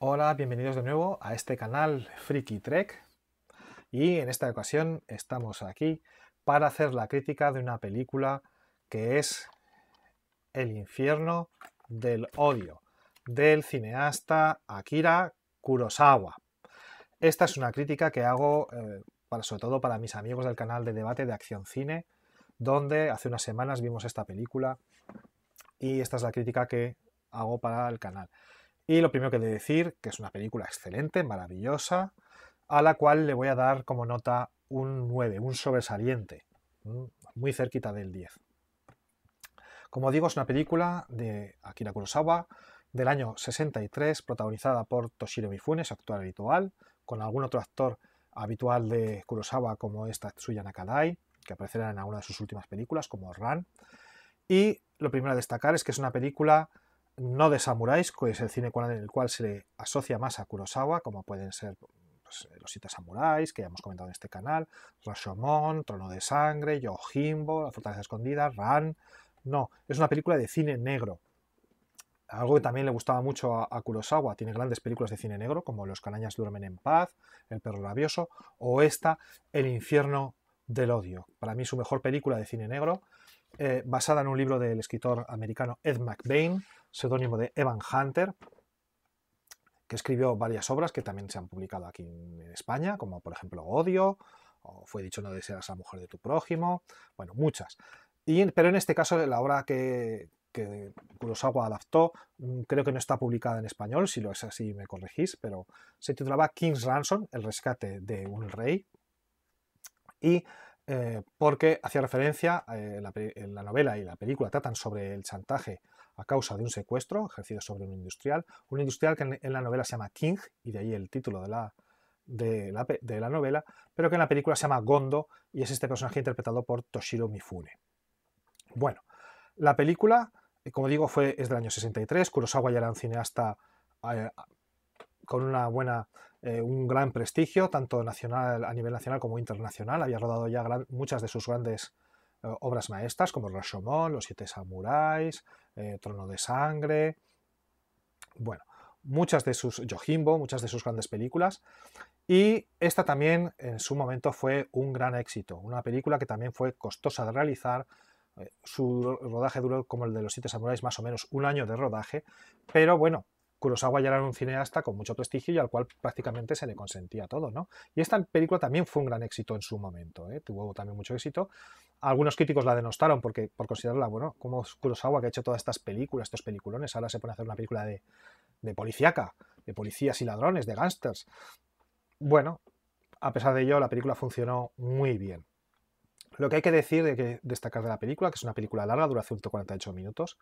Hola, bienvenidos de nuevo a este canal Freaky Trek y en esta ocasión estamos aquí para hacer la crítica de una película que es El infierno del odio del cineasta Akira Kurosawa. Esta es una crítica que hago sobre todo para mis amigos del canal de debate de Acción Cine, donde hace unas semanas vimos esta película y esta es la crítica que hago para el canal. Y lo primero que he de decir, que es una película excelente, maravillosa, a la cual le voy a dar como nota un 9, un sobresaliente, muy cerquita del 10. Como digo, es una película de Akira Kurosawa del año 63, protagonizada por Toshiro Mifune, su actor habitual, con algún otro actor habitual de Kurosawa como es Tatsuya Nakadai, que aparecerá en alguna de sus últimas películas, como Ran. Y lo primero a destacar es que es una película no de samuráis, que es el cine en el cual se le asocia más a Kurosawa, como pueden ser pues, Los Siete Samuráis, que ya hemos comentado en este canal, Rashomon, Trono de Sangre, Yojimbo, La Fortaleza Escondida, Ran. No, es una película de cine negro. Algo que también le gustaba mucho a Kurosawa, tiene grandes películas de cine negro, como Los Canañas duermen en paz, El perro rabioso, o esta, El infierno del odio. Para mí su mejor película de cine negro, basada en un libro del escritor americano Ed McBain, seudónimo de Evan Hunter, que escribió varias obras que también se han publicado aquí en España, como por ejemplo Odio, o Fue dicho no deseas a la mujer de tu prójimo, bueno, muchas. Pero en este caso la obra que Kurosawa adaptó, creo que no está publicada en español, si lo es así me corregís, pero se titulaba King's Ransom, el rescate de un rey, y porque hacía referencia, la novela y la película tratan sobre el chantaje a causa de un secuestro ejercido sobre un industrial que en la novela se llama King, y de ahí el título de la novela, pero que en la película se llama Gondo, y es este personaje interpretado por Toshiro Mifune. Bueno, la película, como digo, es del año 63, Kurosawa ya era un cineasta eh, con un gran prestigio, tanto nacional, a nivel nacional como internacional. Había rodado ya muchas de sus grandes obras maestras, como Rashomon, Los Siete Samuráis, Trono de Sangre, bueno, muchas de sus grandes películas. Y esta también en su momento fue un gran éxito, una película que también fue costosa de realizar. Su rodaje duró, como el de Los Siete Samuráis, más o menos un año de rodaje, pero bueno, Kurosawa ya era un cineasta con mucho prestigio y al cual prácticamente se le consentía todo, ¿no? Y esta película también fue un gran éxito en su momento, ¿eh? Tuvo también mucho éxito. Algunos críticos la denostaron por considerarla, bueno, como Kurosawa, que ha hecho todas estas películas, estos peliculones, ahora se pone a hacer una película de policíaca, de policías y ladrones, de gángsters. Bueno, a pesar de ello, la película funcionó muy bien. Lo que hay que decir, destacar de la película, que es una película larga, dura 148 minutos,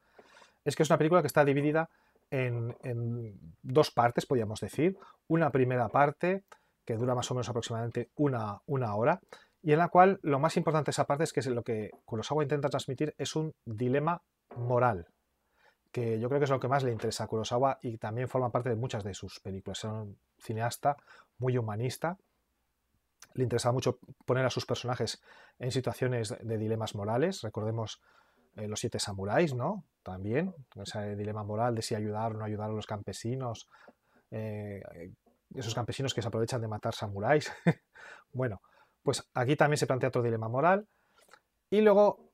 es que es una película que está dividida en dos partes, podríamos decir. Una primera parte, que dura más o menos aproximadamente una hora, y en la cual lo más importante de esa parte es que lo que Kurosawa intenta transmitir es un dilema moral, que yo creo que es lo que más le interesa a Kurosawa y también forma parte de muchas de sus películas. Es un cineasta muy humanista, le interesa mucho poner a sus personajes en situaciones de dilemas morales. Recordemos Los Siete Samuráis, ¿no? También, ese dilema moral de si ayudar o no ayudar a los campesinos, eh, esos campesinos que se aprovechan de matar samuráis. Bueno, pues aquí también se plantea otro dilema moral. Y luego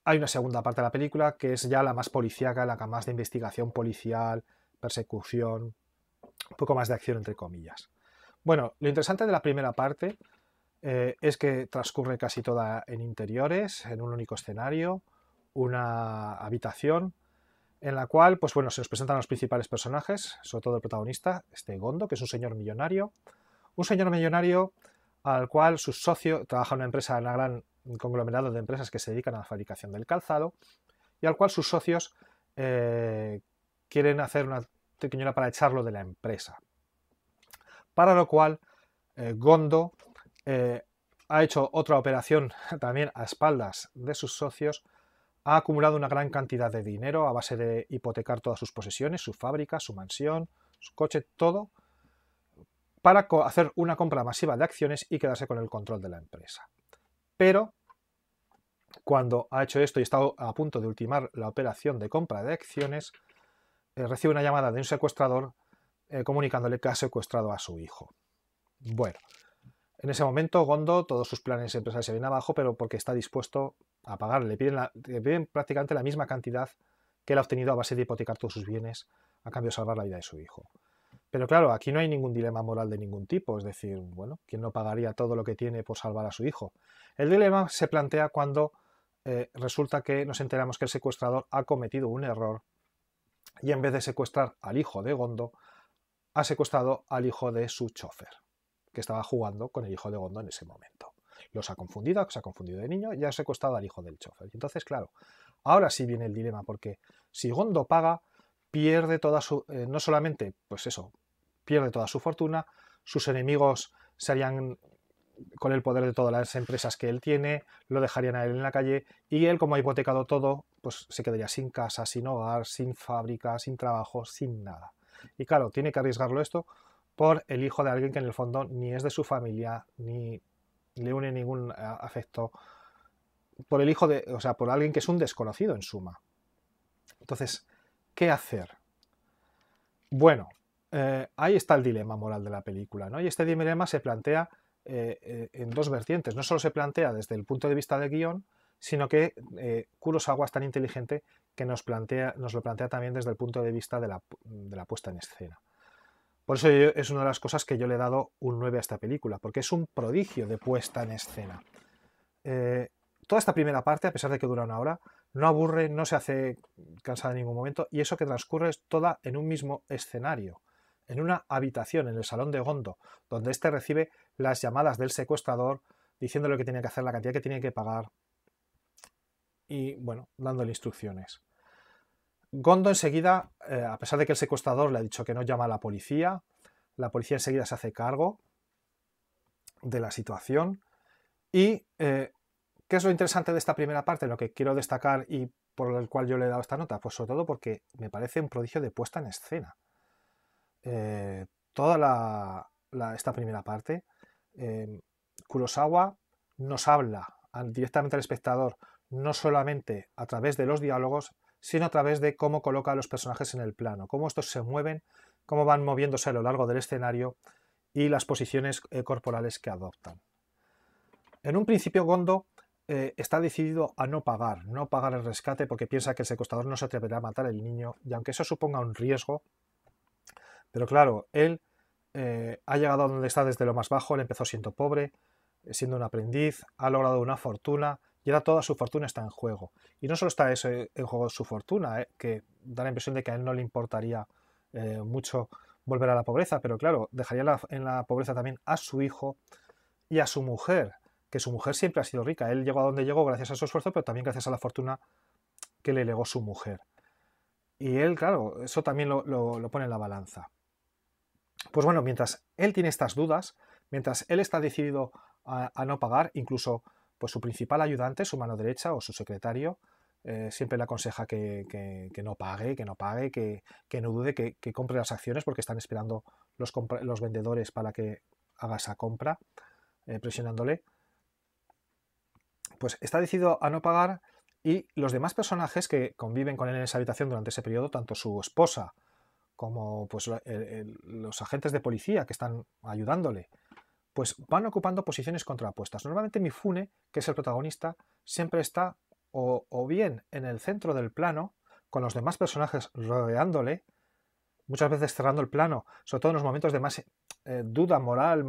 hay una segunda parte de la película que es ya la más policíaca, la más de investigación policial, persecución, un poco más de acción entre comillas. Bueno, lo interesante de la primera parte es que transcurre casi toda en interiores, en un único escenario, una habitación en la cual, pues bueno, se nos presentan los principales personajes, sobre todo el protagonista, este Gondo, que es un señor millonario al cual su socio trabaja en una empresa, en un gran conglomerado de empresas que se dedican a la fabricación del calzado, y al cual sus socios eh, quieren hacer una triquiñuela para echarlo de la empresa. Para lo cual, Gondo eh, ha hecho otra operación también a espaldas de sus socios, ha acumulado una gran cantidad de dinero a base de hipotecar todas sus posesiones, su fábrica, su mansión, su coche, todo, para hacer una compra masiva de acciones y quedarse con el control de la empresa. Pero cuando ha hecho esto y está a punto de ultimar la operación de compra de acciones, recibe una llamada de un secuestrador comunicándole que ha secuestrado a su hijo. Bueno, en ese momento Gondo, todos sus planes empresariales se vienen abajo, pero porque está dispuesto a pagar. Le piden prácticamente la misma cantidad que él ha obtenido a base de hipotecar todos sus bienes a cambio de salvar la vida de su hijo. Pero claro, aquí no hay ningún dilema moral de ningún tipo, es decir, bueno, ¿quién no pagaría todo lo que tiene por salvar a su hijo? El dilema se plantea cuando resulta que nos enteramos que el secuestrador ha cometido un error y en vez de secuestrar al hijo de Gondo, ha secuestrado al hijo de su chofer, que estaba jugando con el hijo de Gondo en ese momento. Se ha confundido de niño y ha secuestrado al hijo del chofer. Y entonces, claro, ahora sí viene el dilema, porque si Gondo paga, pierde toda su... no solamente, pues eso, pierde toda su fortuna, sus enemigos se harían con el poder de todas las empresas que él tiene, lo dejarían a él en la calle y él, como ha hipotecado todo, pues se quedaría sin casa, sin hogar, sin fábrica, sin trabajo, sin nada. Y claro, tiene que arriesgarlo esto por el hijo de alguien que en el fondo ni es de su familia, ni le une ningún afecto, por el hijo de, o sea, por alguien que es un desconocido en suma. Entonces, ¿qué hacer? Bueno, ahí está el dilema moral de la película, ¿no? Y este dilema se plantea en dos vertientes. No solo se plantea desde el punto de vista del guión, sino que Kurosawa es tan inteligente que nos lo plantea también desde el punto de vista de la puesta en escena. Por eso es una de las cosas que yo le he dado un 9 a esta película, porque es un prodigio de puesta en escena. Toda esta primera parte, a pesar de que dura una hora, no aburre, no se hace cansada en ningún momento, y eso que transcurre es toda en un mismo escenario, en una habitación, en el salón de Gondo, donde éste recibe las llamadas del secuestrador diciéndole lo que tiene que hacer, la cantidad que tiene que pagar y, bueno, dándole instrucciones. Gondo enseguida, a pesar de que el secuestrador le ha dicho que no llama a la policía enseguida se hace cargo de la situación y ¿qué es lo interesante de esta primera parte? Lo que quiero destacar y por el cual yo le he dado esta nota, pues sobre todo porque me parece un prodigio de puesta en escena. Toda esta primera parte, Kurosawa nos habla directamente al espectador, no solamente a través de los diálogos, sino a través de cómo coloca a los personajes en el plano, cómo estos se mueven, cómo van moviéndose a lo largo del escenario y las posiciones corporales que adoptan. En un principio Gondo está decidido a no pagar el rescate porque piensa que el secuestrador no se atreverá a matar al niño y aunque eso suponga un riesgo, pero claro, él ha llegado a donde está desde lo más bajo, él empezó siendo pobre, siendo un aprendiz, ha logrado una fortuna y ahora toda su fortuna está en juego. Y no solo está eso en juego su fortuna, que da la impresión de que a él no le importaría mucho volver a la pobreza, pero claro, dejaría en la pobreza también a su hijo y a su mujer, que su mujer siempre ha sido rica. Él llegó a donde llegó gracias a su esfuerzo, pero también gracias a la fortuna que le legó su mujer. Y él, claro, eso también lo pone en la balanza. Pues bueno, mientras él tiene estas dudas, mientras él está decidido a no pagar, incluso pues su principal ayudante, su mano derecha o su secretario, siempre le aconseja que no pague, que no dude, que compre las acciones porque están esperando los vendedores para que haga esa compra, presionándole. Pues está decidido a no pagar y los demás personajes que conviven con él en esa habitación durante ese periodo, tanto su esposa como pues, los agentes de policía que están ayudándole, pues van ocupando posiciones contrapuestas. Normalmente Mifune, que es el protagonista, siempre está o bien en el centro del plano, con los demás personajes rodeándole, muchas veces cerrando el plano, sobre todo en los momentos de más duda moral,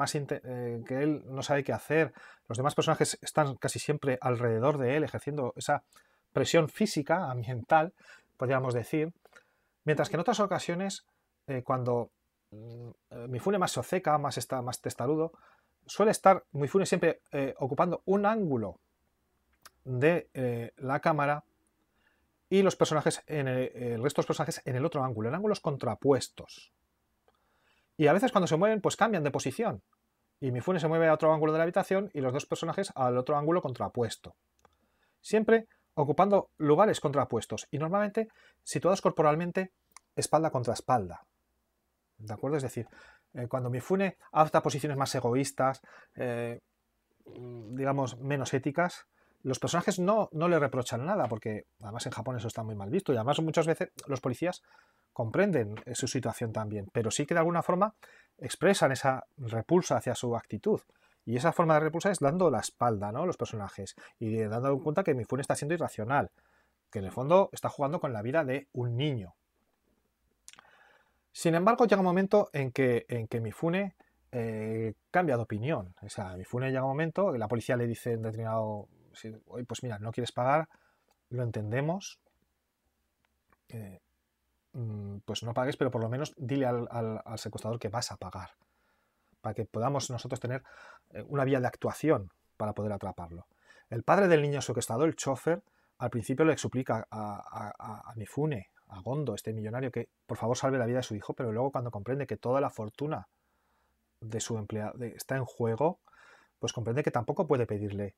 que él no sabe qué hacer. Los demás personajes están casi siempre alrededor de él, ejerciendo esa presión física, ambiental, podríamos decir. Mientras que en otras ocasiones, cuando Mifune más se obceca, más testarudo, suele estar Mifune siempre ocupando un ángulo de la cámara y los personajes el resto de los personajes en el otro ángulo, en ángulos contrapuestos. Y a veces cuando se mueven, pues cambian de posición. Y Mifune se mueve a otro ángulo de la habitación y los dos personajes al otro ángulo contrapuesto. Siempre ocupando lugares contrapuestos y normalmente situados corporalmente espalda contra espalda. ¿De acuerdo? Es decir, cuando Mifune adopta posiciones más egoístas, digamos, menos éticas, los personajes no le reprochan nada, porque además en Japón eso está muy mal visto y además muchas veces los policías comprenden su situación también, pero sí que de alguna forma expresan esa repulsa hacia su actitud. Y esa forma de repulsa es dando la espalda, ¿no? Los personajes. Y dando cuenta que Mifune está siendo irracional, que en el fondo está jugando con la vida de un niño. Sin embargo, llega un momento en que Mifune cambia de opinión. O sea, Mifune llega un momento que la policía le dice en determinado... Oye, pues mira, no quieres pagar, lo entendemos, pues no pagues, pero por lo menos dile al secuestrador que vas a pagar, para que podamos nosotros tener una vía de actuación para poder atraparlo. El padre del niño secuestrado, el chofer, al principio le suplica a Mifune, a Gondo, este millonario, que por favor salve la vida de su hijo, pero luego cuando comprende que toda la fortuna de su empleado está en juego, pues comprende que tampoco puede pedirle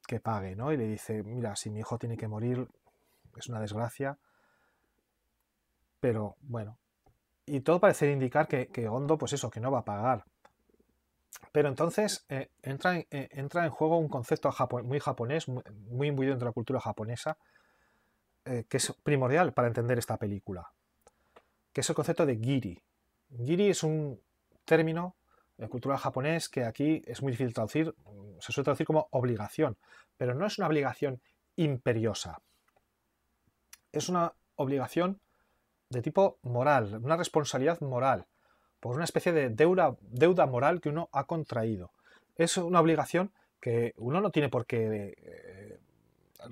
que pague, ¿no? Y le dice, mira, si mi hijo tiene que morir, es una desgracia, pero bueno. Y todo parece indicar que Gondo, pues eso, que no va a pagar. Pero entonces entra en juego un concepto muy japonés, muy imbuido dentro de la cultura japonesa, que es primordial para entender esta película, que es el concepto de giri. Giri es un término cultural japonés que aquí es muy difícil traducir, se suele traducir como obligación, pero no es una obligación imperiosa, es una obligación de tipo moral, una responsabilidad moral, por una especie de deuda moral que uno ha contraído. Es una obligación que uno no tiene por qué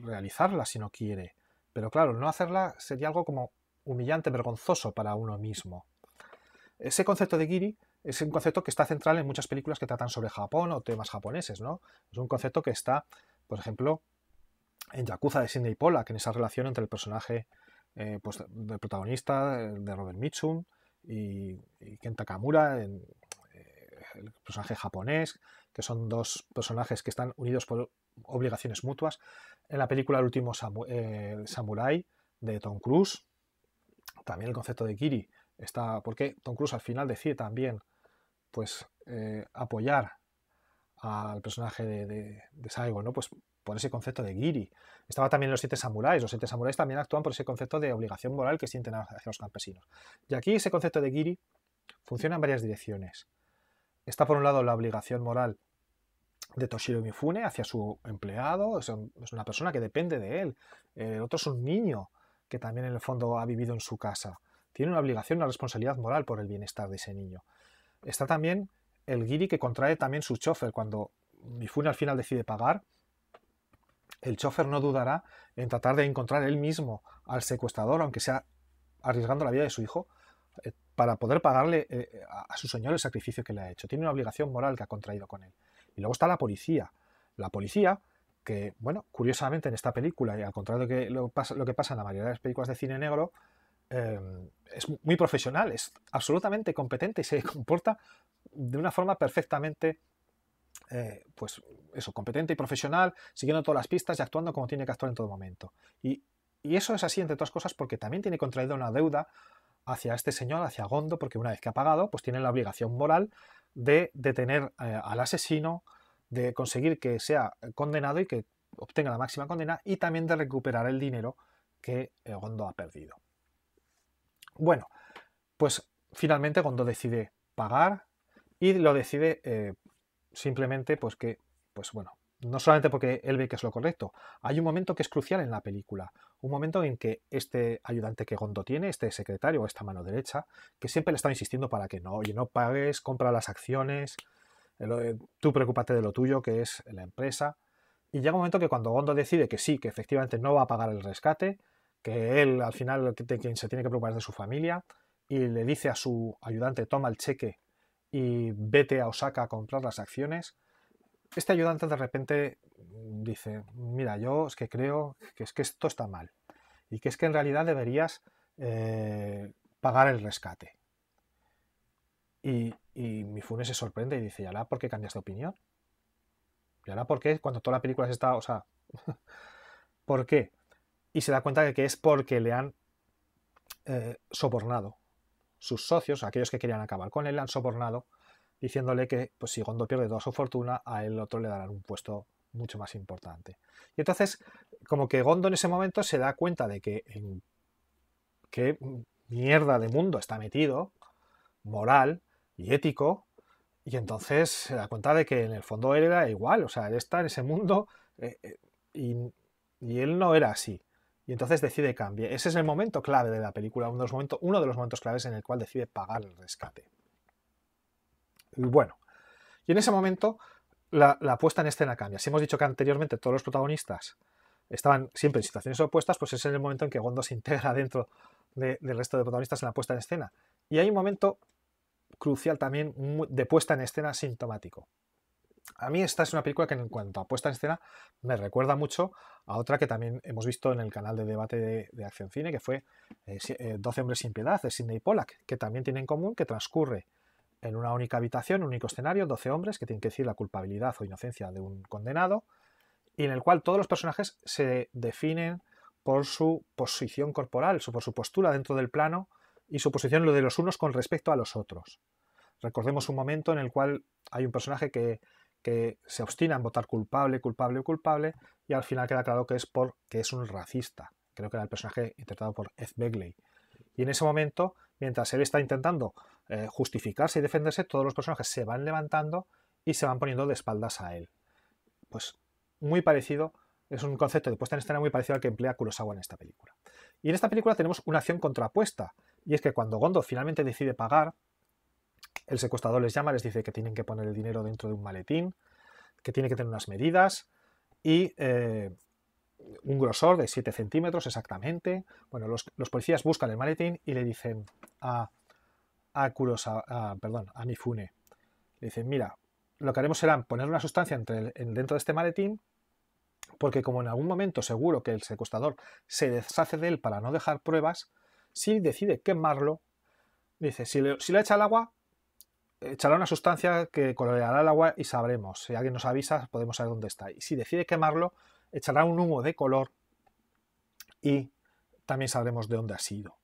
realizarla si no quiere, pero claro, no hacerla sería algo como humillante, vergonzoso para uno mismo. Ese concepto de giri es un concepto que está central en muchas películas que tratan sobre Japón o temas japoneses, ¿no? Es un concepto que está, por ejemplo, en Yakuza de Sidney Pollack, en esa relación entre el personaje pues, del protagonista, de Robert Mitchum, y Ken Takamura, el personaje japonés, que son dos personajes que están unidos por obligaciones mutuas. En la película El último Samurai de Tom Cruise, también el concepto de giri está, porque Tom Cruise al final decide también pues apoyar al personaje de Saigo, ¿no? Pues por ese concepto de giri. Estaba también los 7 samuráis. Los 7 samuráis también actúan por ese concepto de obligación moral que sienten hacia los campesinos. Y aquí ese concepto de giri funciona en varias direcciones. Está por un lado la obligación moral de Toshiro Mifune hacia su empleado, es una persona que depende de él. El otro es un niño que también en el fondo ha vivido en su casa. Tiene una obligación, una responsabilidad moral por el bienestar de ese niño. Está también el giri que contrae también su chofer. Cuando Mifune al final decide pagar, el chofer no dudará en tratar de encontrar él mismo al secuestrador, aunque sea arriesgando la vida de su hijo, para poder pagarle a su señor el sacrificio que le ha hecho. Tiene una obligación moral que ha contraído con él. Y luego está la policía. La policía, que, bueno, curiosamente en esta película, y al contrario de lo que pasa en la mayoría de las películas de cine negro, es muy profesional, es absolutamente competente y se comporta de una forma perfectamente pues eso, competente y profesional, siguiendo todas las pistas y actuando como tiene que actuar en todo momento. Y eso es así, entre otras cosas, porque también tiene contraída una deuda hacia este señor, hacia Gondo, porque una vez que ha pagado, pues tiene la obligación moral de detener al asesino, de conseguir que sea condenado y que obtenga la máxima condena, y también de recuperar el dinero que Gondo ha perdido. Bueno, pues finalmente Gondo decide pagar y lo decide simplemente pues que, pues bueno, no solamente porque él ve que es lo correcto, hay un momento que es crucial en la película, un momento en que este ayudante que Gondo tiene, este secretario o esta mano derecha, que siempre le está insistiendo para que no, oye, no pagues, compra las acciones, tú preocúpate de lo tuyo, que es la empresa, y llega un momento que cuando Gondo decide que sí, que efectivamente no va a pagar el rescate, que él al final quien se tiene que preocupar es de su familia, y le dice a su ayudante, toma el cheque y vete a Osaka a comprar las acciones, este ayudante de repente dice, mira, yo es que creo que es que esto está mal y que es que en realidad deberías pagar el rescate. Y Mifune se sorprende y dice, ¿y ahora por qué cambias de opinión? ¿Y ahora por qué? Cuando toda la película se está... O sea, ¿por qué? Y se da cuenta de que es porque le han sobornado. Sus socios, aquellos que querían acabar con él, le han sobornado diciéndole que pues, si Gondo pierde toda su fortuna, a él otro le darán un puesto mucho más importante. Y entonces, como que Gondo en ese momento se da cuenta de que mierda de mundo está metido, moral y ético, y entonces se da cuenta de que en el fondo él era igual, o sea, él está en ese mundo y, y él no era así. Y entonces decide cambiar. Ese es el momento clave de la película, uno de los momentos claves en el cual decide pagar el rescate. Y bueno, y en ese momento la puesta en escena cambia. Si hemos dicho que anteriormente todos los protagonistas estaban siempre en situaciones opuestas, pues ese es el momento en que Gondo se integra dentro del resto de protagonistas en la puesta en escena. Y hay un momento crucial también de puesta en escena sintomático. A mí esta es una película que en cuanto a puesta en escena me recuerda mucho a otra que también hemos visto en el canal de debate de Acción Cine, que fue 12 hombres sin piedad, de Sidney Pollack, que también tiene en común que transcurre en una única habitación, un único escenario, 12 hombres que tienen que decir la culpabilidad o inocencia de un condenado, y en el cual todos los personajes se definen por su posición corporal, por su postura dentro del plano y su posición lo de los unos con respecto a los otros. Recordemos un momento en el cual hay un personaje que se obstina en votar culpable, culpable, culpable, y al final queda claro que es porque es un racista. Creo que era el personaje interpretado por Ed Begley. Y en ese momento, mientras él está intentando justificarse y defenderse, todos los personajes se van levantando y se van poniendo de espaldas a él. Pues muy parecido, es un concepto de puesta en escena muy parecido al que emplea Kurosawa en esta película. Y en esta película tenemos una acción contrapuesta, y es que cuando Gondo finalmente decide pagar, el secuestrador les llama, les dice que tienen que poner el dinero dentro de un maletín, que tiene que tener unas medidas y un grosor de 7 centímetros exactamente. Bueno, los policías buscan el maletín y le dicen a Mifune, le dicen, mira, lo que haremos será poner una sustancia dentro de este maletín, porque como en algún momento seguro que el secuestrador se deshace de él para no dejar pruebas, si decide quemarlo, dice, si le echa al agua, echará una sustancia que coloreará el agua y sabremos. Si alguien nos avisa, podemos saber dónde está. Y si decide quemarlo, echará un humo de color y también sabremos de dónde ha sido.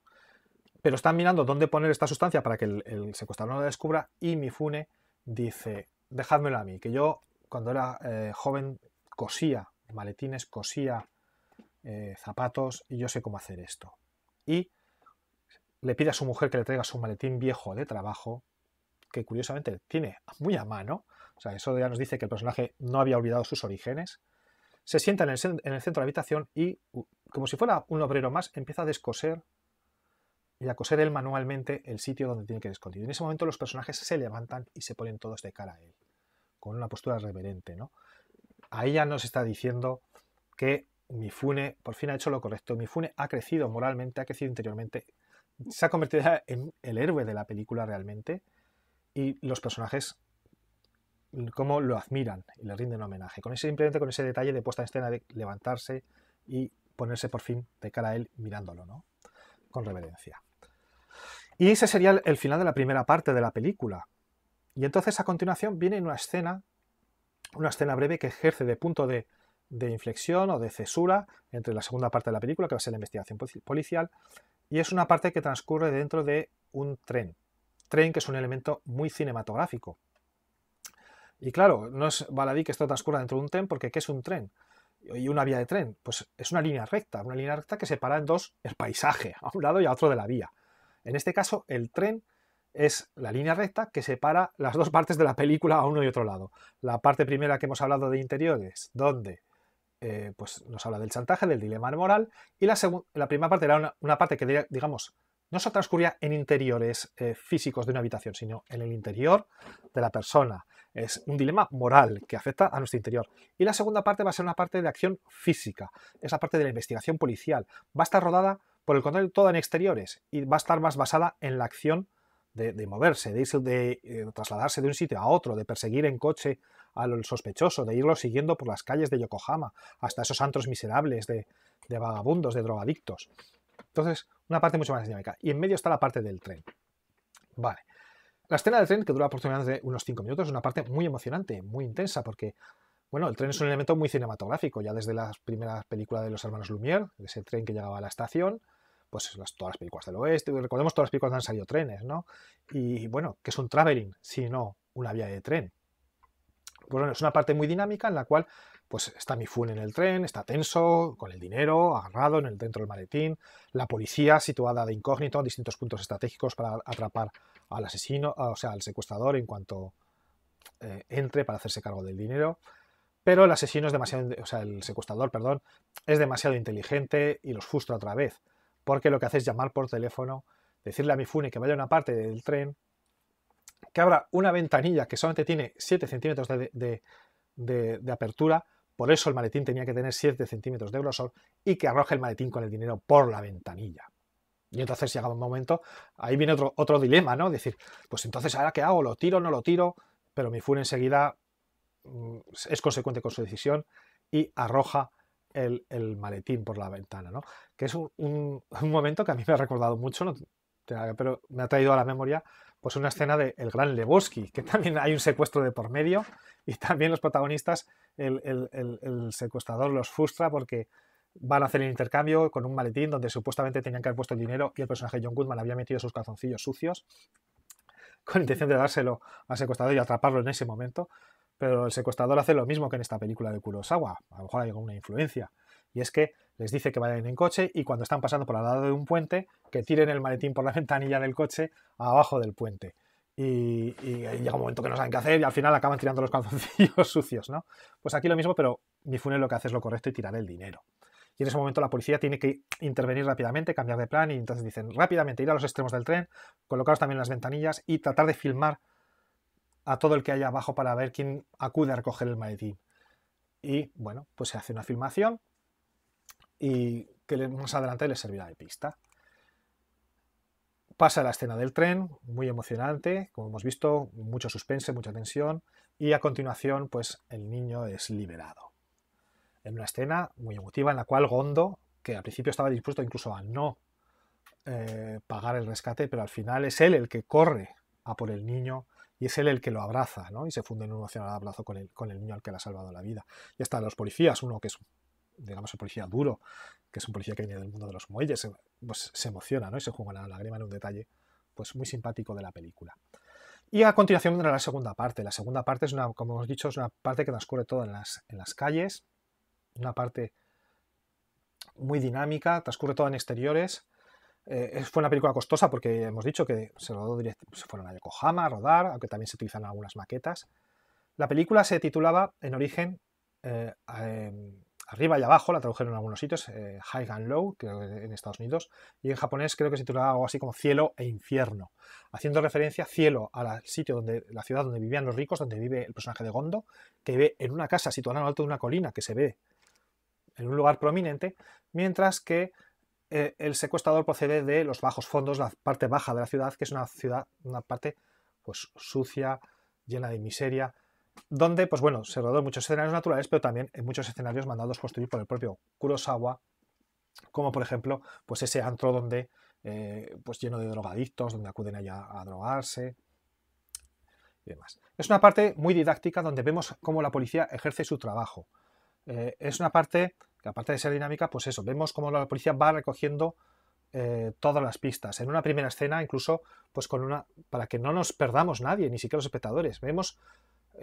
Pero están mirando dónde poner esta sustancia para que el secuestrador no la descubra, y Mifune dice, dejádmelo a mí, que yo cuando era joven cosía maletines, cosía zapatos y yo sé cómo hacer esto. Y le pide a su mujer que le traiga su maletín viejo de trabajo, que curiosamente tiene muy a mano, o sea, eso ya nos dice que el personaje no había olvidado sus orígenes. Se sienta en el centro de la habitación y, como si fuera un obrero más, empieza a descoser y a coser él manualmente el sitio donde tiene que ir escondido. En ese momento los personajes se levantan y se ponen todos de cara a él, con una postura reverente, ¿no? Ahí ya nos está diciendo que Mifune por fin ha hecho lo correcto. Mifune ha crecido moralmente, ha crecido interiormente, se ha convertido en el héroe de la película realmente, y los personajes cómo lo admiran y le rinden homenaje. Simplemente con ese detalle de puesta en escena de levantarse y ponerse por fin de cara a él mirándolo, ¿no? Con reverencia. Y ese sería el final de la primera parte de la película. Y entonces a continuación viene una escena breve que ejerce de punto de inflexión o de cesura entre la segunda parte de la película, que va a ser la investigación policial, y es una parte que transcurre dentro de un tren. Tren que es un elemento muy cinematográfico. Y claro, no es baladí que esto transcurra dentro de un tren, porque ¿qué es un tren? Y una vía de tren, pues es una línea recta que separa en dos el paisaje, a un lado y a otro de la vía. En este caso, el tren es la línea recta que separa las dos partes de la película a uno y otro lado. La parte primera que hemos hablado de interiores, donde pues nos habla del chantaje, del dilema moral, y la primera parte era una parte que, digamos, no se transcurría en interiores físicos de una habitación, sino en el interior de la persona. Es un dilema moral que afecta a nuestro interior. Y la segunda parte va a ser una parte de acción física, es la parte de la investigación policial. Va a estar rodada, por el contrario, toda en exteriores, y va a estar más basada en la acción de moverse, de trasladarse de un sitio a otro, de perseguir en coche al sospechoso, de irlo siguiendo por las calles de Yokohama, hasta esos antros miserables de vagabundos, de drogadictos. Entonces, una parte mucho más dinámica. Y en medio está la parte del tren. Vale. La escena del tren, que dura aproximadamente unos 5 minutos, es una parte muy emocionante, muy intensa, porque, bueno, el tren es un elemento muy cinematográfico, ya desde las primeras películas de los hermanos Lumière, ese tren que llegaba a la estación, pues todas las películas del oeste, recordemos todas las películas donde han salido trenes, ¿no? Y bueno, ¿qué es un traveling? Si no una vía de tren. Pues bueno, es una parte muy dinámica en la cual pues está Mifune en el tren, está tenso, con el dinero agarrado dentro del maletín, la policía situada de incógnito en distintos puntos estratégicos para atrapar al asesino, o sea, al secuestrador en cuanto entre para hacerse cargo del dinero. Pero el asesino es demasiado, o sea, el secuestrador, perdón, es demasiado inteligente y los frustra otra vez, porque lo que hace es llamar por teléfono, decirle a Mifune que vaya a una parte del tren, que abra una ventanilla que solamente tiene 7 centímetros de apertura, por eso el maletín tenía que tener 7 centímetros de grosor, y que arroje el maletín con el dinero por la ventanilla. Y entonces llega un momento, ahí viene otro dilema, ¿no? Decir, pues entonces, ¿ahora qué hago? ¿Lo tiro o no lo tiro? Pero Mifune enseguida es consecuente con su decisión y arroja el maletín por la ventana, ¿no? Que es un momento que a mí me ha recordado mucho, ¿no? Pero me ha traído a la memoria pues una escena de El Gran Lebowski, que también hay un secuestro de por medio y también los protagonistas, el secuestrador los frustra porque van a hacer el intercambio con un maletín donde supuestamente tenían que haber puesto el dinero y el personaje John Goodman había metido sus calzoncillos sucios con intención de dárselo al secuestrador y atraparlo en ese momento. Pero el secuestrador hace lo mismo que en esta película de Kurosawa, a lo mejor hay alguna influencia, y es que les dice que vayan en coche y cuando están pasando por al lado de un puente, que tiren el maletín por la ventanilla del coche abajo del puente. Y llega un momento que no saben qué hacer y al final acaban tirando los calzoncillos sucios, ¿no? Pues aquí lo mismo, pero Mifune lo que hace es lo correcto y tirar el dinero. Y en ese momento la policía tiene que intervenir rápidamente, cambiar de plan y entonces dicen rápidamente ir a los extremos del tren, colocaros también las ventanillas y tratar de filmar a todo el que haya abajo para ver quién acude a recoger el maletín. Y bueno, pues se hace una filmación y que más adelante les servirá de pista. Pasa la escena del tren, muy emocionante, como hemos visto, mucho suspense, mucha tensión, y a continuación, pues el niño es liberado. En una escena muy emotiva en la cual Gondo, que al principio estaba dispuesto incluso a no pagar el rescate, pero al final es él el que corre a por el niño y es él el que lo abraza, ¿no? Y se funde en un emocional abrazo con el niño al que le ha salvado la vida. Y hasta los policías, uno que es, digamos, el policía duro, que es un policía que viene del mundo de los muelles, pues se emociona, ¿no? Y se juega una lágrima en un detalle pues muy simpático de la película. Y a continuación vendrá la segunda parte. La segunda parte es como hemos dicho, es una parte que transcurre todo en las calles, una parte muy dinámica, transcurre todo en exteriores. Fue una película costosa porque hemos dicho que se fueron a Yokohama a rodar, aunque también se utilizan algunas maquetas. La película se titulaba en origen Arriba y Abajo, la tradujeron en algunos sitios, High and Low, creo que en Estados Unidos, y en japonés creo que se titulaba algo así como Cielo e Infierno, haciendo referencia cielo al sitio la ciudad donde vivían los ricos, donde vive el personaje de Gondo, que vive en una casa situada en lo alto de una colina que se ve en un lugar prominente, mientras que el secuestrador procede de los bajos fondos, la parte baja de la ciudad, que es una parte pues sucia, llena de miseria, donde pues bueno, se rodó en muchos escenarios naturales, pero también en muchos escenarios mandados construir por el propio Kurosawa, como por ejemplo pues ese antro donde pues lleno de drogadictos, donde acuden allá a drogarse y demás. Es una parte muy didáctica donde vemos cómo la policía ejerce su trabajo. Es una parte que aparte de ser dinámica, pues eso, vemos cómo la policía va recogiendo todas las pistas. En una primera escena, incluso, pues para que no nos perdamos nadie, ni siquiera los espectadores. Vemos,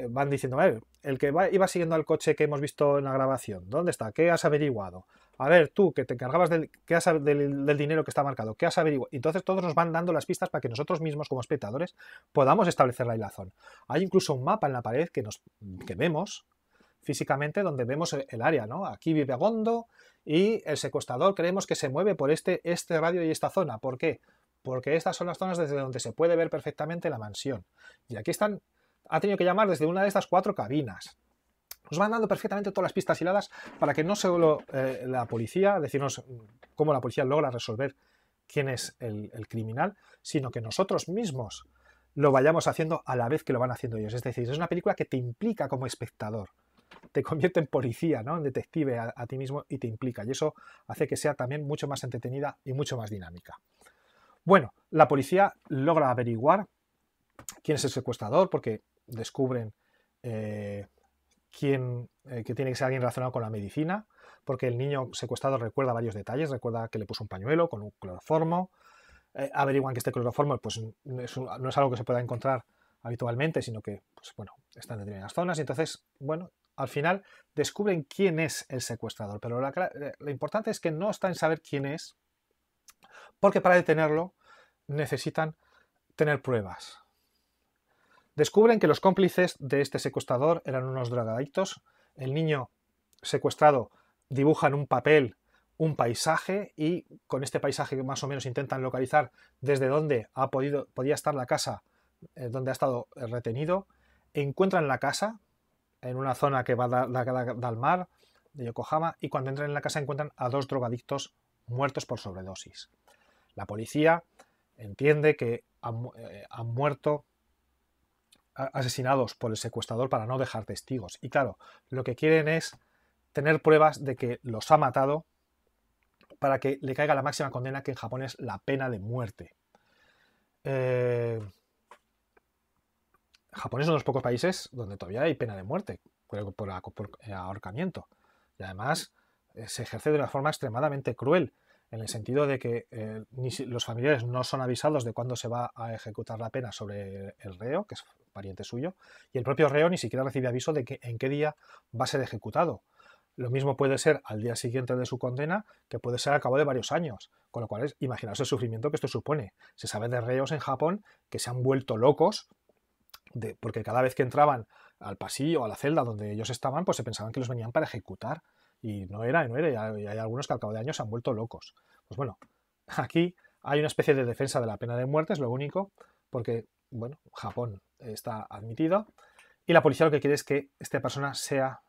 van diciendo, a ver, el que iba siguiendo al coche que hemos visto en la grabación, ¿dónde está? ¿Qué has averiguado? A ver, tú, que te encargabas del dinero que está marcado, ¿qué has averiguado? Entonces todos nos van dando las pistas para que nosotros mismos, como espectadores, podamos establecer la hilazón. Hay incluso un mapa en la pared que vemos físicamente, donde vemos el área, ¿no? Aquí vive Gondo y el secuestrador creemos que se mueve por este radio y esta zona. ¿Por qué? Porque estas son las zonas desde donde se puede ver perfectamente la mansión. Y aquí ha tenido que llamar desde una de estas 4 cabinas. Nos van dando perfectamente todas las pistas hiladas para que no solo la policía, decirnos cómo la policía logra resolver quién es el criminal, sino que nosotros mismos lo vayamos haciendo a la vez que lo van haciendo ellos. Es decir, es una película que te implica como espectador. Te convierte en policía, ¿no? En detective a ti mismo y te implica. Y eso hace que sea también mucho más entretenida y mucho más dinámica. Bueno, la policía logra averiguar quién es el secuestrador porque descubren que tiene que ser alguien relacionado con la medicina, porque el niño secuestrado recuerda varios detalles, recuerda que le puso un pañuelo con un cloroformo, averiguan que este cloroformo pues, no es algo que se pueda encontrar habitualmente, sino que, pues bueno, están en determinadas zonas y entonces, bueno, al final descubren quién es el secuestrador, pero lo importante es que no está en saber quién es, porque para detenerlo necesitan tener pruebas. Descubren que los cómplices de este secuestrador eran unos drogadictos. El niño secuestrado dibuja en un papel un paisaje y con este paisaje más o menos intentan localizar desde dónde podía estar la casa donde ha estado retenido. Encuentran la casa en una zona que va al mar de Yokohama y cuando entran en la casa encuentran a 2 drogadictos muertos por sobredosis. La policía entiende que han muerto asesinados por el secuestrador para no dejar testigos. Y claro, lo que quieren es tener pruebas de que los ha matado para que le caiga la máxima condena, que en Japón es la pena de muerte. Japón es uno de los pocos países donde todavía hay pena de muerte por ahorcamiento. Y además se ejerce de una forma extremadamente cruel, en el sentido de que los familiares no son avisados de cuándo se va a ejecutar la pena sobre el reo, que es pariente suyo, y el propio reo ni siquiera recibe aviso de en qué día va a ser ejecutado. Lo mismo puede ser al día siguiente de su condena, que puede ser al cabo de varios años, con lo cual imaginaos el sufrimiento que esto supone. Se sabe de reos en Japón que se han vuelto locos porque cada vez que entraban al pasillo o a la celda donde ellos estaban, pues se pensaban que los venían para ejecutar. Y no era, y hay algunos que al cabo de años se han vuelto locos. Pues bueno, aquí hay una especie de defensa de la pena de muerte, es lo único, porque, bueno, Japón está admitido, y la policía lo que quiere es que esta persona sea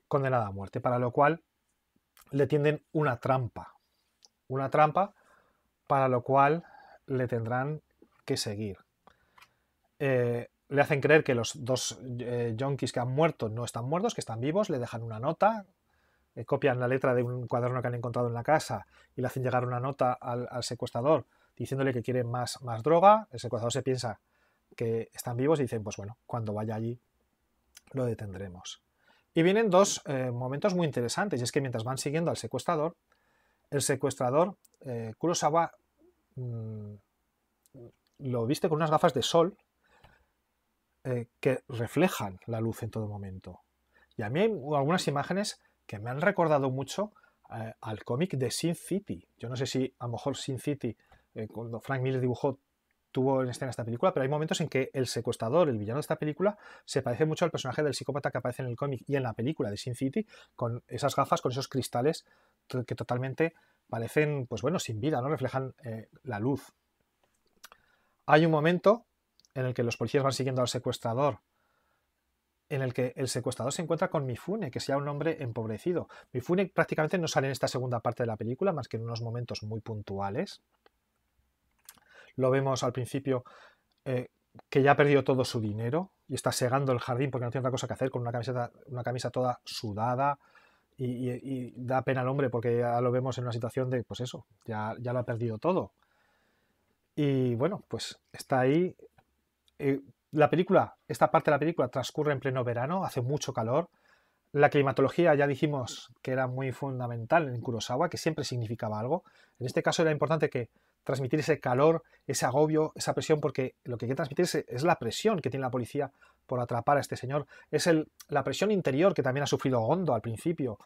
condenada a muerte, para lo cual le tienden una trampa para lo cual le tendrán que seguir. Le hacen creer que los 2 yonkis que han muerto no están muertos, que están vivos, le dejan una nota, copian la letra de un cuaderno que han encontrado en la casa y le hacen llegar una nota al secuestrador diciéndole que quieren más droga. El secuestrador se piensa que están vivos y dicen, pues bueno, cuando vaya allí lo detendremos. Y vienen 2 momentos muy interesantes, y es que mientras van siguiendo al secuestrador, el secuestrador, Kurosawa, lo viste con unas gafas de sol que reflejan la luz en todo momento. Y a mí hay algunas imágenes que me han recordado mucho al cómic de Sin City. Yo no sé si a lo mejor Sin City, cuando Frank Miller dibujó, tuvo en escena esta película, pero hay momentos en que el secuestrador, el villano de esta película, se parece mucho al personaje del psicópata que aparece en el cómic y en la película de Sin City, con esas gafas, con esos cristales que totalmente parecen, pues bueno, sin vida, ¿no? Reflejan la luz. Hay un momento en el que los policías van siguiendo al secuestrador, en el que el secuestrador se encuentra con Mifune, que es ya un hombre empobrecido. Mifune prácticamente no sale en esta segunda parte de la película, más que en unos momentos muy puntuales. Lo vemos al principio que ya ha perdido todo su dinero y está segando el jardín porque no tiene otra cosa que hacer, con una camisa toda sudada, y da pena al hombre porque ya lo vemos en una situación de, pues eso, ya lo ha perdido todo. Y bueno, pues está ahí. Esta parte de la película transcurre en pleno verano, hace mucho calor. La climatología ya dijimos que era muy fundamental en Kurosawa, que siempre significaba algo. En este caso era importante que transmitir ese calor, ese agobio, esa presión, porque lo que quiere transmitir es la presión que tiene la policía por atrapar a este señor. Es la presión interior que también ha sufrido Gondo al principio,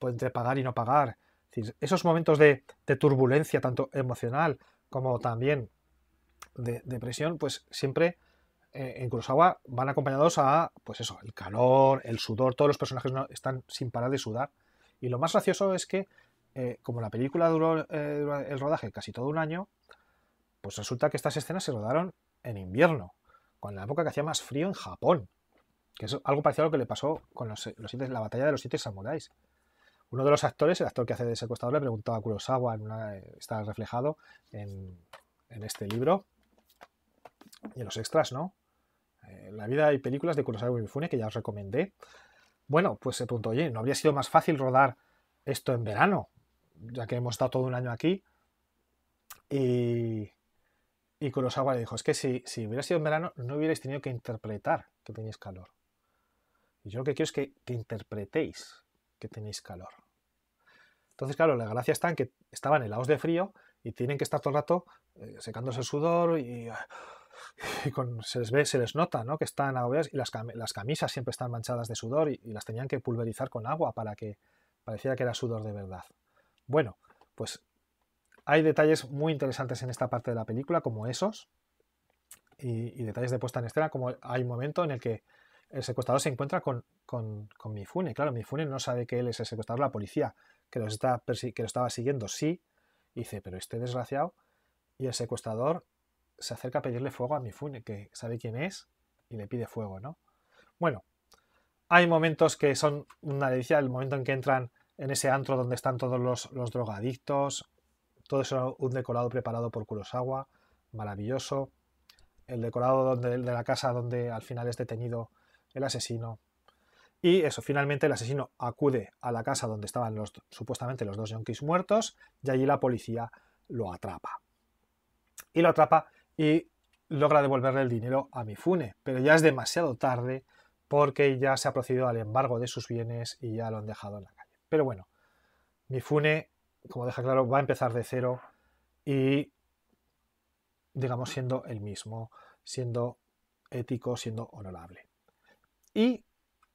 entre pagar y no pagar. Es decir, esos momentos de turbulencia, tanto emocional como también de presión, pues siempre en Kurosawa van acompañados a, pues eso, el calor, el sudor, todos los personajes están sin parar de sudar. Y lo más gracioso es que, como la película duró el rodaje casi todo un año, pues resulta que estas escenas se rodaron en invierno, con la época que hacía más frío en Japón, que es algo parecido a lo que le pasó con la batalla de los 7 samuráis. Uno de los actores, el actor que hace de secuestrador, le preguntaba a Kurosawa, está reflejado en este libro y en los extras, ¿no? La vida y películas de Kurosawa Mifune, que ya os recomendé. Bueno, pues se preguntó, oye, ¿no habría sido más fácil rodar esto en verano? Ya que hemos estado todo un año aquí. Y Kurosawa le dijo, es que si hubiera sido en verano, no hubierais tenido que interpretar que tenéis calor. Y yo lo que quiero es que interpretéis que tenéis calor. Entonces, claro, la gracia está en que estaban helados de frío y tienen que estar todo el rato secándose el sudor y se les nota, ¿no?, que están agobiados, y las camisas siempre están manchadas de sudor y las tenían que pulverizar con agua para que pareciera que era sudor de verdad. Bueno, pues hay detalles muy interesantes en esta parte de la película, como esos, y detalles de puesta en escena, como hay un momento en el que el secuestrador se encuentra con Mifune. Claro, Mifune no sabe que él es el secuestrador, la policía que lo estaba siguiendo, sí, y dice, pero este desgraciado, y el secuestrador se acerca a pedirle fuego a Mifune, que sabe quién es, y le pide fuego, ¿no? Bueno, hay momentos que son una delicia, el momento en que entran en ese antro donde están todos los drogadictos, todo eso, un decorado preparado por Kurosawa, maravilloso. El decorado de la casa donde al final es detenido el asesino. Y eso, finalmente el asesino acude a la casa donde estaban supuestamente los dos yonkis muertos, y allí la policía lo atrapa. Y lo atrapa y logra devolverle el dinero a Mifune, pero ya es demasiado tarde porque ya se ha procedido al embargo de sus bienes y ya lo han dejado en la calle. Pero bueno, Mifune, como deja claro, va a empezar de cero y, digamos, siendo el mismo, siendo ético, siendo honorable. Y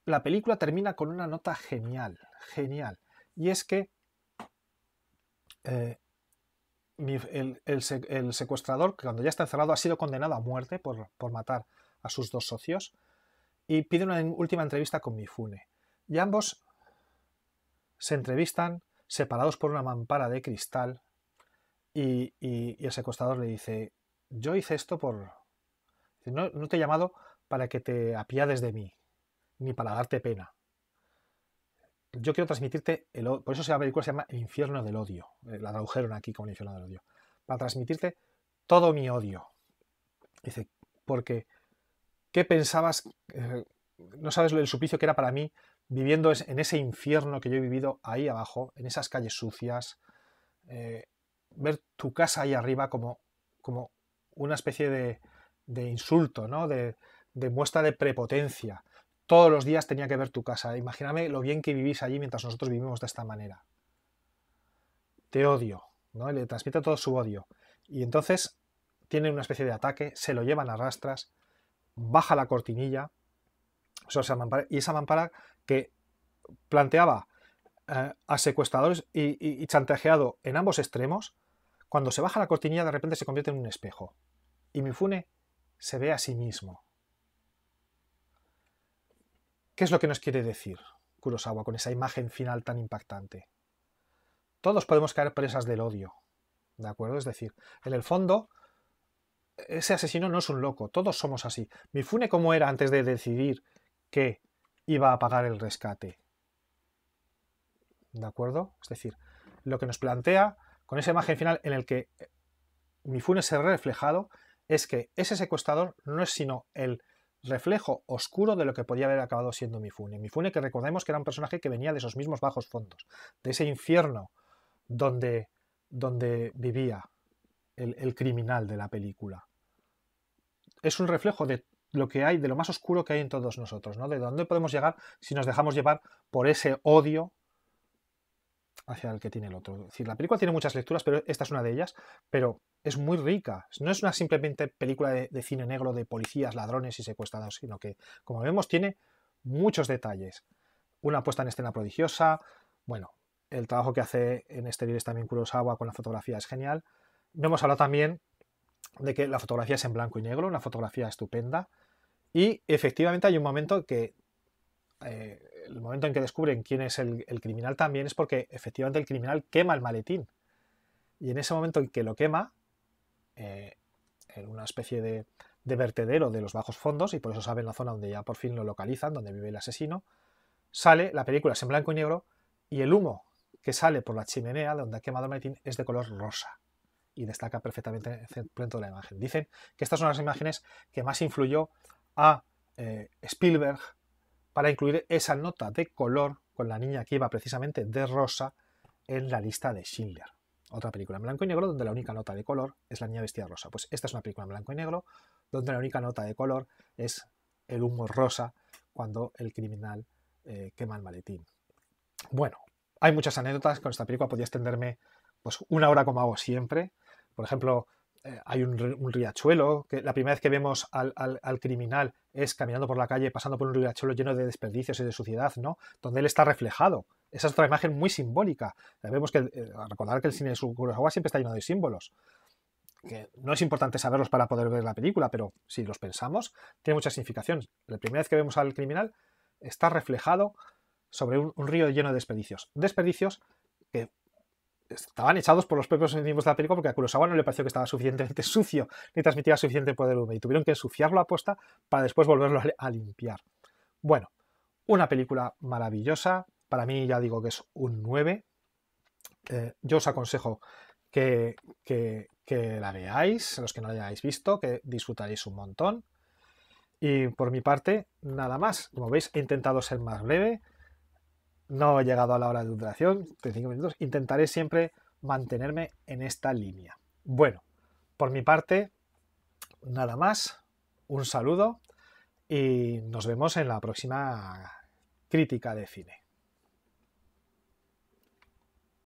la película termina con una nota genial, genial, y es que el secuestrador, que cuando ya está encerrado, ha sido condenado a muerte por matar a sus dos socios, y pide una última entrevista con Mifune. Y ambos se entrevistan separados por una mampara de cristal, y el secuestrador le dice, yo hice esto no te he llamado para que te apiades de mí, ni para darte pena. Yo quiero transmitirte el odio. Por eso la película se llama El infierno del odio. La tradujeron aquí como El infierno del odio. Para transmitirte todo mi odio. Dice, porque ¿qué pensabas? No sabes el suplicio que era para mí viviendo en ese infierno que yo he vivido ahí abajo, en esas calles sucias, ver tu casa ahí arriba como una especie de insulto, ¿no? De muestra de prepotencia. Todos los días tenía que ver tu casa. Imagíname lo bien que vivís allí mientras nosotros vivimos de esta manera. Te odio, ¿no? Le transmite todo su odio. Y entonces tiene una especie de ataque, se lo llevan a rastras, baja la cortinilla, y esa mampara que planteaba a secuestradores y chantajeado en ambos extremos, cuando se baja la cortinilla de repente se convierte en un espejo. Y Mifune se ve a sí mismo. ¿Qué es lo que nos quiere decir Kurosawa con esa imagen final tan impactante? Todos podemos caer presas del odio, ¿de acuerdo? Es decir, en el fondo, ese asesino no es un loco, todos somos así. Mifune, ¿cómo era antes de decidir que iba a pagar el rescate? ¿De acuerdo? Es decir, lo que nos plantea con esa imagen final en el que Mifune se ve reflejado es que ese secuestrador no es sino el reflejo oscuro de lo que podía haber acabado siendo Mifune. Mifune, que recordemos que era un personaje que venía de esos mismos bajos fondos, de ese infierno donde vivía el criminal de la película. Es un reflejo de lo que hay, de lo más oscuro que hay en todos nosotros, ¿no? De dónde podemos llegar si nos dejamos llevar por ese odio hacia el que tiene el otro. Es decir, la película tiene muchas lecturas, pero esta es una de ellas, pero es muy rica. No es una simplemente película de cine negro de policías, ladrones y secuestrados, sino que, como vemos, tiene muchos detalles. Una puesta en escena prodigiosa, bueno, el trabajo que hace en exteriores también Kurosawa con la fotografía es genial. No hemos hablado también de que la fotografía es en blanco y negro, una fotografía estupenda, y efectivamente hay un momento que el momento en que descubren quién es el criminal también es porque efectivamente el criminal quema el maletín. Y en ese momento en que lo quema, en una especie de vertedero de los bajos fondos, y por eso saben la zona donde ya por fin lo localizan, donde vive el asesino, sale, la película es en blanco y negro, y el humo que sale por la chimenea donde ha quemado el maletín es de color rosa. Y destaca perfectamente en el centro de la imagen. Dicen que estas son las imágenes que más influyó a Spielberg para incluir esa nota de color con la niña que iba precisamente de rosa en La lista de Schindler. Otra película en blanco y negro donde la única nota de color es la niña vestida de rosa. Pues esta es una película en blanco y negro donde la única nota de color es el humo rosa cuando el criminal quema el maletín. Bueno, hay muchas anécdotas con esta película, podría extenderme pues una hora como hago siempre. Por ejemplo, hay un riachuelo, que la primera vez que vemos al criminal es caminando por la calle, pasando por un riachuelo lleno de desperdicios y de suciedad, ¿no? Donde él está reflejado. Esa es otra imagen muy simbólica. Vemos que, recordar que el cine de Kurosawa siempre está lleno de símbolos, que no es importante saberlos para poder ver la película, pero si los pensamos, tiene mucha significación. La primera vez que vemos al criminal está reflejado sobre un río lleno de desperdicios. Desperdicios que estaban echados por los propios enemigos de la película, porque a Kurosawa no le pareció que estaba suficientemente sucio ni transmitía suficiente poder húmedo y tuvieron que ensuciarlo a posta para después volverlo a limpiar. Bueno, una película maravillosa. Para mí ya digo que es un 9. Yo os aconsejo que la veáis, los que no la hayáis visto, que disfrutaréis un montón. Y por mi parte, nada más. Como veis, he intentado ser más breve. No he llegado a la hora de duración, 35 minutos. Intentaré siempre mantenerme en esta línea. Bueno, por mi parte, nada más. Un saludo y nos vemos en la próxima crítica de cine.